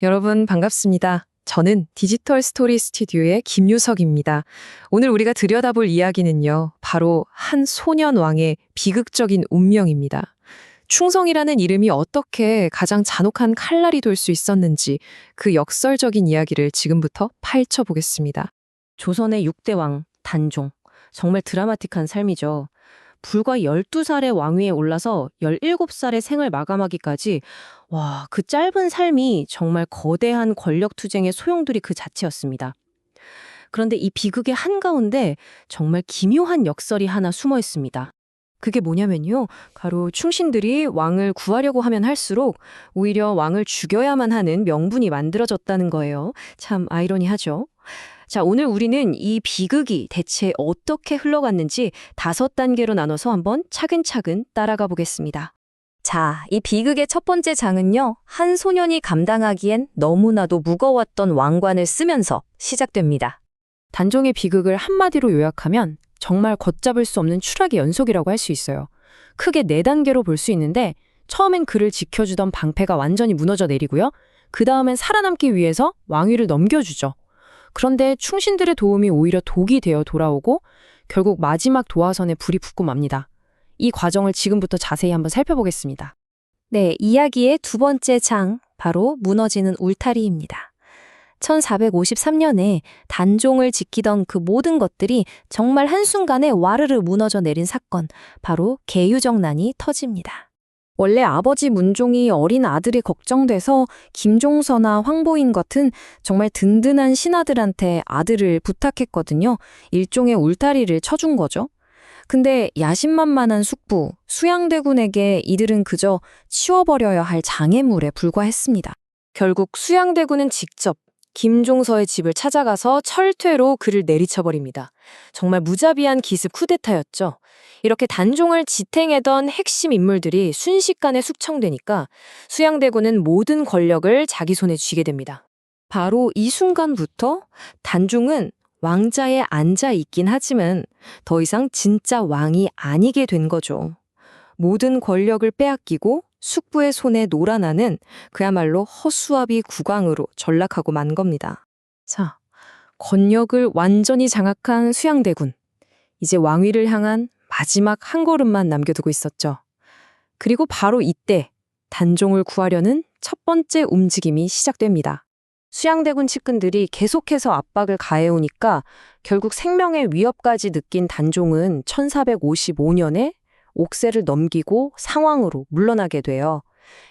여러분 반갑습니다. 저는 디지털 스토리 스튜디오의 김유석입니다. 오늘 우리가 들여다볼 이야기는요, 바로 한 소년 왕의 비극적인 운명입니다. 충성이라는 이름이 어떻게 가장 잔혹한 칼날이 될 수 있었는지 그 역설적인 이야기를 지금부터 파헤쳐 보겠습니다. 조선의 6대 왕, 단종. 정말 드라마틱한 삶이죠. 불과 12살의 왕위에 올라서 17살의 생을 마감하기까지 그 짧은 삶이 정말 거대한 권력 투쟁의 소용돌이 그 자체였습니다. 그런데 이 비극의 한가운데 정말 기묘한 역설이 하나 숨어 있습니다. 그게 뭐냐면요. 바로 충신들이 왕을 구하려고 하면 할수록 오히려 왕을 죽여야만 하는 명분이 만들어졌다는 거예요. 참 아이러니하죠. 자, 오늘 우리는 이 비극이 대체 어떻게 흘러갔는지 5단계로 나눠서 한번 차근차근 따라가 보겠습니다. 자, 이 비극의 첫 번째 장은요, 한 소년이 감당하기엔 너무나도 무거웠던 왕관을 쓰면서 시작됩니다. 단종의 비극을 한마디로 요약하면 정말 걷잡을 수 없는 추락의 연속이라고 할 수 있어요. 크게 4단계로 볼 수 있는데, 처음엔 그를 지켜주던 방패가 완전히 무너져 내리고요. 그 다음엔 살아남기 위해서 왕위를 넘겨주죠. 그런데 충신들의 도움이 오히려 독이 되어 돌아오고 결국 마지막 도화선에 불이 붙고 맙니다. 이 과정을 지금부터 자세히 한번 살펴보겠습니다. 네, 이야기의 두 번째 장, 바로 무너지는 울타리입니다. 1453년에 단종을 지키던 그 모든 것들이 정말 한순간에 와르르 무너져 내린 사건, 바로 계유정난이 터집니다. 원래 아버지 문종이 어린 아들이 걱정돼서 김종서나 황보인 같은 정말 든든한 신하들한테 아들을 부탁했거든요. 일종의 울타리를 쳐준 거죠. 근데 야심만만한 숙부, 수양대군에게 이들은 그저 치워버려야 할 장애물에 불과했습니다. 결국 수양대군은 직접 김종서의 집을 찾아가서 철퇴로 그를 내리쳐버립니다. 정말 무자비한 기습 쿠데타였죠. 이렇게 단종을 지탱하던 핵심 인물들이 순식간에 숙청되니까 수양대군은 모든 권력을 자기 손에 쥐게 됩니다. 바로 이 순간부터 단종은 왕자에 앉아 있긴 하지만 더 이상 진짜 왕이 아니게 된 거죠. 모든 권력을 빼앗기고 숙부의 손에 놀아나는 그야말로 허수아비 국왕으로 전락하고 만 겁니다. 자, 권력을 완전히 장악한 수양대군. 이제 왕위를 향한 마지막 한 걸음만 남겨두고 있었죠. 그리고 바로 이때 단종을 구하려는 첫 번째 움직임이 시작됩니다. 수양대군 측근들이 계속해서 압박을 가해오니까 결국 생명의 위협까지 느낀 단종은 1455년에 옥새를 넘기고 상왕으로 물러나게 돼요.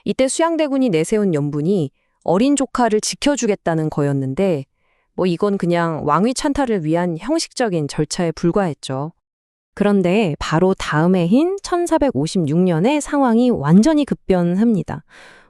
이때 수양대군이 내세운 연분이 어린 조카를 지켜주겠다는 거였는데 이건 그냥 왕위 찬탈을 위한 형식적인 절차에 불과했죠. 그런데 바로 다음 해인 1456년에 상황이 완전히 급변합니다.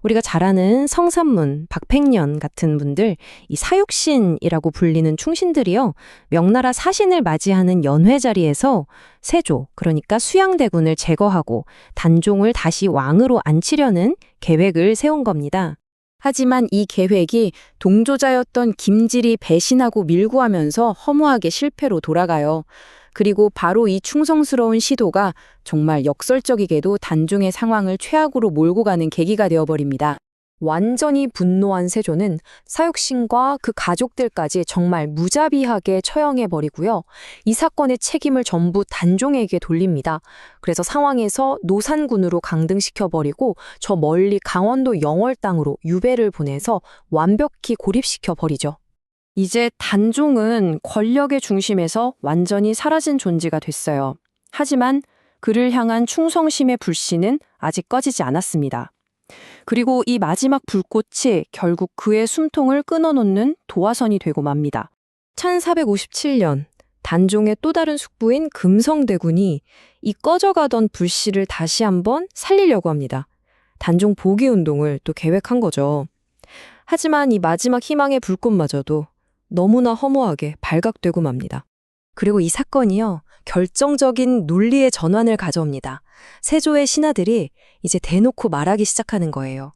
우리가 잘 아는 성삼문, 박팽년 같은 분들, 이 사육신이라고 불리는 충신들이요, 명나라 사신을 맞이하는 연회 자리에서 세조, 그러니까 수양대군을 제거하고 단종을 다시 왕으로 앉히려는 계획을 세운 겁니다. 하지만 이 계획이 동조자였던 김질이 배신하고 밀고하면서 허무하게 실패로 돌아가요. 그리고 바로 이 충성스러운 시도가 정말 역설적이게도 단종의 상황을 최악으로 몰고 가는 계기가 되어버립니다. 완전히 분노한 세조는 사육신과 그 가족들까지 정말 무자비하게 처형해버리고요. 이 사건의 책임을 전부 단종에게 돌립니다. 그래서 상황에서 노산군으로 강등시켜버리고 저 멀리 강원도 영월 땅으로 유배를 보내서 완벽히 고립시켜버리죠. 이제 단종은 권력의 중심에서 완전히 사라진 존재가 됐어요. 하지만 그를 향한 충성심의 불씨는 아직 꺼지지 않았습니다. 그리고 이 마지막 불꽃이 결국 그의 숨통을 끊어놓는 도화선이 되고 맙니다. 1457년 단종의 또 다른 숙부인 금성대군이 이 꺼져가던 불씨를 다시 한번 살리려고 합니다. 단종 복위운동을 또 계획한 거죠. 하지만 이 마지막 희망의 불꽃마저도 너무나 허무하게 발각되고 맙니다. 그리고 이 사건이요, 결정적인 논리의 전환을 가져옵니다. 세조의 신하들이 이제 대놓고 말하기 시작하는 거예요.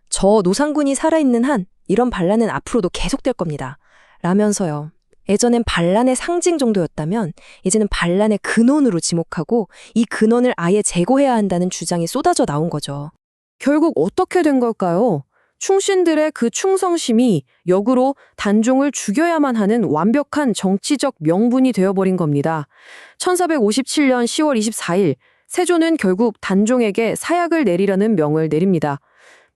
저 노산군이 살아있는 한 이런 반란은 앞으로도 계속될 겁니다. 라면서요. 예전엔 반란의 상징 정도였다면 이제는 반란의 근원으로 지목하고 이 근원을 아예 제거해야 한다는 주장이 쏟아져 나온 거죠. 결국 어떻게 된 걸까요? 충신들의 그 충성심이 역으로 단종을 죽여야만 하는 완벽한 정치적 명분이 되어버린 겁니다. 1457년 10월 24일 세조는 결국 단종에게 사약을 내리려는 명을 내립니다.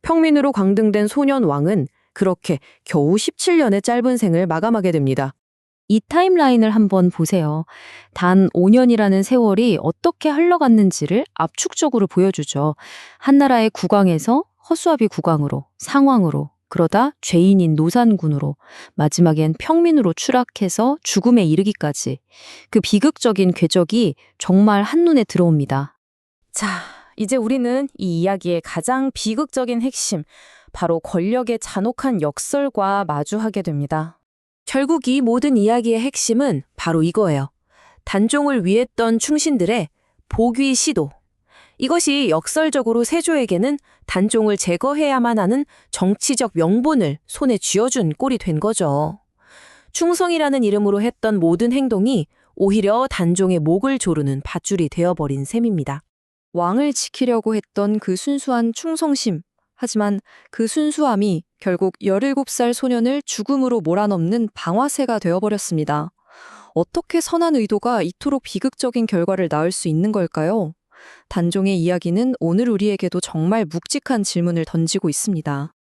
평민으로 강등된 소년 왕은 그렇게 겨우 17년의 짧은 생을 마감하게 됩니다. 이 타임라인을 한번 보세요. 단 5년이라는 세월이 어떻게 흘러갔는지를 압축적으로 보여주죠. 한나라의 국왕에서 허수아비 국왕으로, 상왕으로, 그러다 죄인인 노산군으로, 마지막엔 평민으로 추락해서 죽음에 이르기까지 그 비극적인 궤적이 정말 한눈에 들어옵니다. 자, 이제 우리는 이 이야기의 가장 비극적인 핵심, 바로 권력의 잔혹한 역설과 마주하게 됩니다. 결국 이 모든 이야기의 핵심은 바로 이거예요. 단종을 위했던 충신들의 복위 시도. 이것이 역설적으로 세조에게는 단종을 제거해야만 하는 정치적 명분을 손에 쥐어준 꼴이 된 거죠. 충성이라는 이름으로 했던 모든 행동이 오히려 단종의 목을 조르는 밧줄이 되어버린 셈입니다. 왕을 지키려고 했던 그 순수한 충성심. 하지만 그 순수함이 결국 17살 소년을 죽음으로 몰아넣는 방아쇠가 되어버렸습니다. 어떻게 선한 의도가 이토록 비극적인 결과를 낳을 수 있는 걸까요? 단종의 이야기는 오늘 우리에게도 정말 묵직한 질문을 던지고 있습니다.